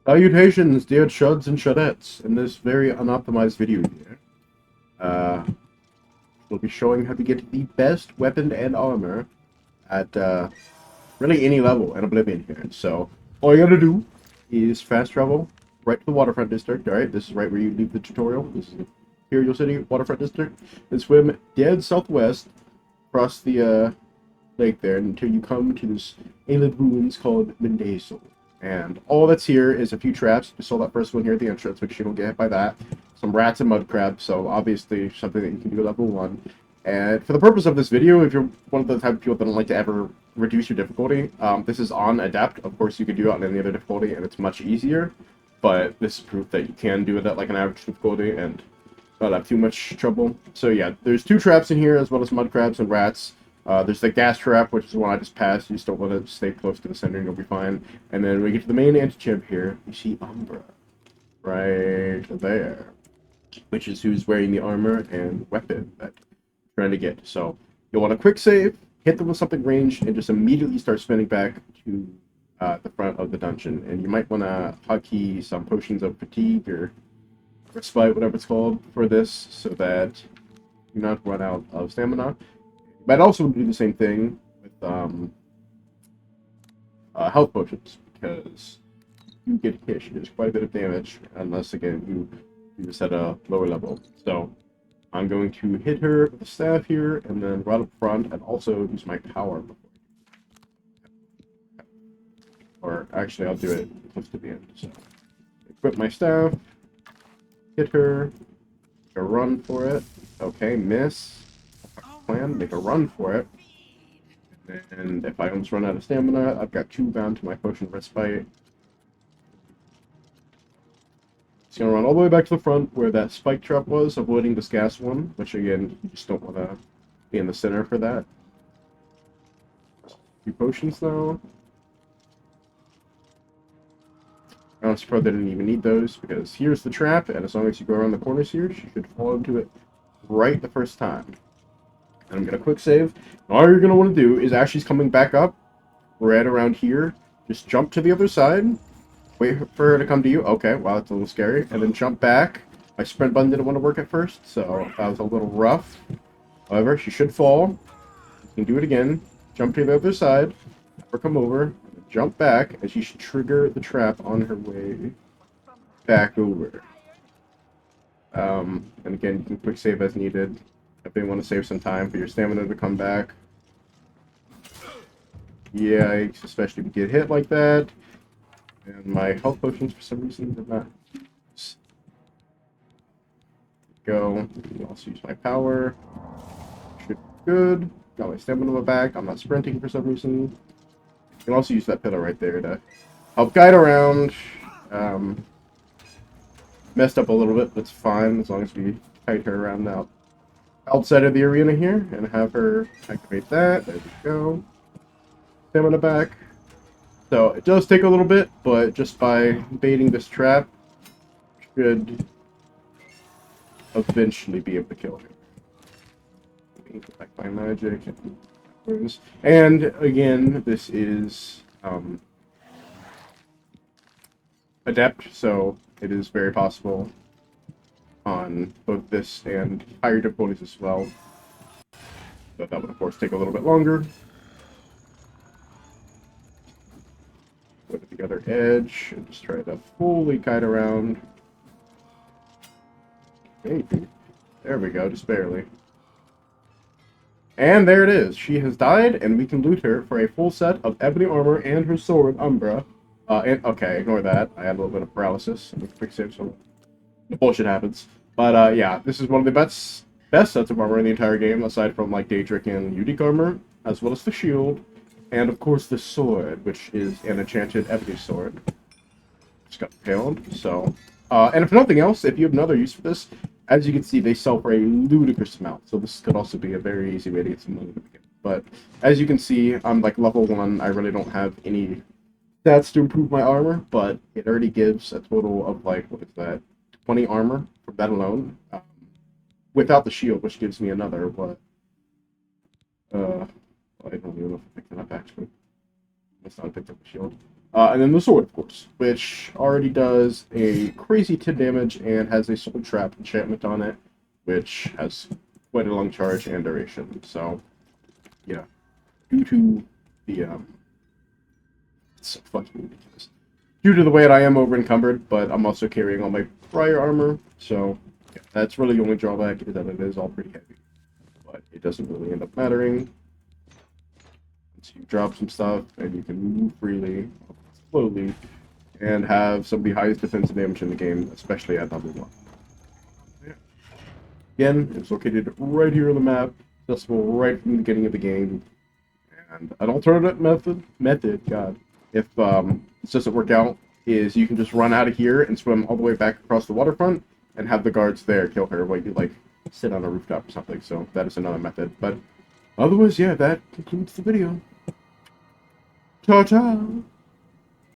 Salutations, dear chuds and chudettes. In this very unoptimized video here, we'll be showing how to get the best weapon and armor at really any level in Oblivion here. So, all you gotta do is fast travel right to the waterfront district. Alright, this is right where you leave the tutorial. This is the Imperial City waterfront district. And swim dead southwest across the lake there until you come to this alien ruins called Mendazel. And all that's here is a few traps. You saw that first one here at the entrance, which you don't get hit by that. Some rats and mud crabs, so obviously something that you can do at level 1. And for the purpose of this video, if you're one of the type of people that don't like to ever reduce your difficulty, this is on Adept. Of course, you could do it on any other difficulty, and it's much easier. But this is proof that you can do it at like an average difficulty and not have too much trouble. So yeah, there's 2 traps in here, as well as mud crabs and rats. There's the gas trap, which is the one I just passed. You just don't want to stay close to the center and you'll be fine. And then when we get to the main anti-champ here, you see Umbra. Right there. Which is who's wearing the armor and weapon that you're trying to get. So you'll want a quick save, hit them with something ranged, and just immediately start spinning back to the front of the dungeon. And you might want to hotkey some potions of fatigue or respite, whatever it's called, for this, so that you not run out of stamina. Might also do the same thing with health potions, because you get hit, there's quite a bit of damage, unless, again, you just at a lower level. So, I'm going to hit her with the staff here, and then right up front, and also use my power before. Or, actually, I'll do it close to the end. So, equip my staff, hit her, make a run for it. Okay, miss. Plan, make a run for it. And if I almost run out of stamina, I've got 2 bound to my potion respite. It's gonna run all the way back to the front where that spike trap was, avoiding this gas one, which again, you just don't want to be in the center for that. 2 potions now. I'm surprised I didn't even need those, because here's the trap, and as long as you go around the corners here, you should fall into it right the first time. And I'm going to quick save. And all you're going to want to do is, as she's coming back up, right around here, just jump to the other side, wait for her to come to you. Okay, wow, that's a little scary. And then jump back. My sprint button didn't want to work at first, so that was a little rough. However, she should fall. You can do it again. Jump to the other side, have her come over, jump back, and she should trigger the trap on her way back over. And again, you can quick save as needed. If they want to save some time for your stamina to come back. Yikes, especially if you get hit like that. And my health potions, for some reason, did not go. I'll also use my power. Should be good. Got my stamina back. I'm not sprinting for some reason. You can also use that pillar right there to help guide around. Messed up a little bit, that's fine, as long as we kite her around now. Outside of the arena here, and have her activate that. There we go. Stamina back. So it does take a little bit, but just by baiting this trap, should eventually be able to kill her. Back my magic and again, this is Adept, so it is very possible on both this and higher difficulties as well. But that would, of course, take a little bit longer. Go to the other edge and just try to fully kite around. Maybe. There we go, just barely. And there it is. She has died, and we can loot her for a full set of ebony armor and her sword, Umbra. Okay, ignore that. I had a little bit of paralysis. I'm quick save, so the bullshit happens. But yeah, this is one of the best sets of armor in the entire game, aside from like Daedric and Udic armor, as well as the shield, and of course the sword, which is an enchanted ebony sword. Just got impaled. So, and if nothing else, if you have another use for this, as you can see, they sell for a ludicrous amount. So this could also be a very easy way to get some money to begin. But as you can see, I'm like level 1. I really don't have any stats to improve my armor, but it already gives a total of like, what is that? 20 armor from that alone, without the shield, which gives me another, what, I don't even know if I picked it up, actually. Must not have picked up the shield. And then the sword, of course, which already does a crazy 10 damage and has a soul trap enchantment on it, which has quite a long charge and duration. So, yeah, due to the it's so fucking ridiculous. Due to the way that I am over encumbered, but I'm also carrying all my prior armor, so yeah, that's really the only drawback, is that it is all pretty heavy. But it doesn't really end up mattering. So you drop some stuff, and you can move freely, slowly, and have some of the highest defensive damage in the game, especially at level 1. Yeah. Again, it's located right here on the map, accessible right from the beginning of the game. And an alternate method, God, if this doesn't work out, is you can just run out of here and swim all the way back across the waterfront and have the guards there kill her while you, like, sit on a rooftop or something. So that is another method. But otherwise, yeah, that concludes the video. Ta-ta!